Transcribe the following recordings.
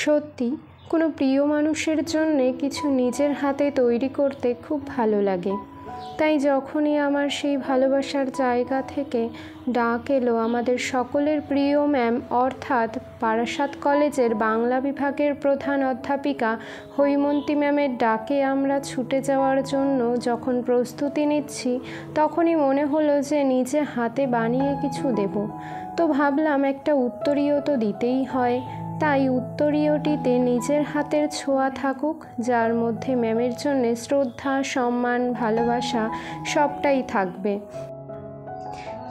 সত্যি কোনো প্রিয় মানুষের জন্যে কিছু নিজের হাতে তৈরি করতে খুব ভালো লাগে। তাই যখনই আমার সেই ভালোবাসার জায়গা থেকে ডাক এলো আমাদের সকলের প্রিয় ম্যাম অর্থাৎ বারাসাত কলেজের বাংলা বিভাগের প্রধান অধ্যাপিকা হৈমন্তী ম্যামের ডাকে আমরা ছুটে যাওয়ার জন্য যখন প্রস্তুতি নিচ্ছি, তখনই মনে হলো যে নিজে হাতে বানিয়ে কিছু দেব। তো ভাবলাম একটা উত্তরীয় তো দিতেই হয়, তাই উত্তরীয়টিতে নিজের হাতের ছোঁয়া থাকুক, যার মধ্যে ম্যামের জন্যে শ্রদ্ধা, সম্মান, ভালোবাসা সবটাই থাকবে।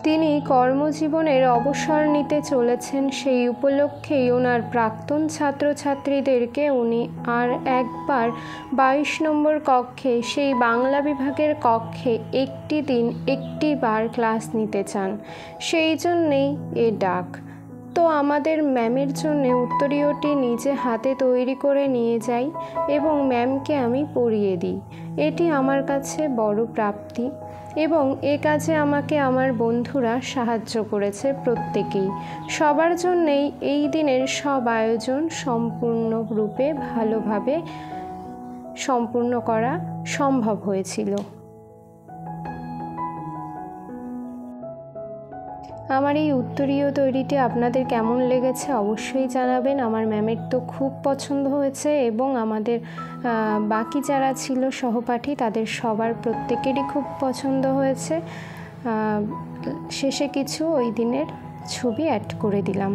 তিনি কর্মজীবনের অবসর নিতে চলেছেন, সেই উপলক্ষেই ওনার প্রাক্তন ছাত্রছাত্রীদেরকে উনি আর একবার 22 নম্বর কক্ষে, সেই বাংলা বিভাগের কক্ষে একটি দিন একটি বার ক্লাস নিতে চান। সেই জন্যেই এ ডাক। তো আমাদের ম্যামের জন্যে উত্তরীয়টি নিজে হাতে তৈরি করে নিয়ে যাই এবং ম্যামকে আমি পরিয়ে দিই। এটি আমার কাছে বড় প্রাপ্তি এবং এ কাজে আমাকে আমার বন্ধুরা সাহায্য করেছে প্রত্যেকেই। সবার জন্যেই এই দিনের সব আয়োজন সম্পূর্ণরূপে ভালোভাবে সম্পূর্ণ করা সম্ভব হয়েছিল। আমার এই উত্তরীয় তৈরিটি আপনাদের কেমন লেগেছে অবশ্যই জানাবেন। আমার ম্যামের তো খুব পছন্দ হয়েছে এবং আমাদের বাকি যারা ছিল সহপাঠী তাদের সবার প্রত্যেকেরই খুব পছন্দ হয়েছে। শেষে কিছু ওই দিনের ছবি অ্যাড করে দিলাম।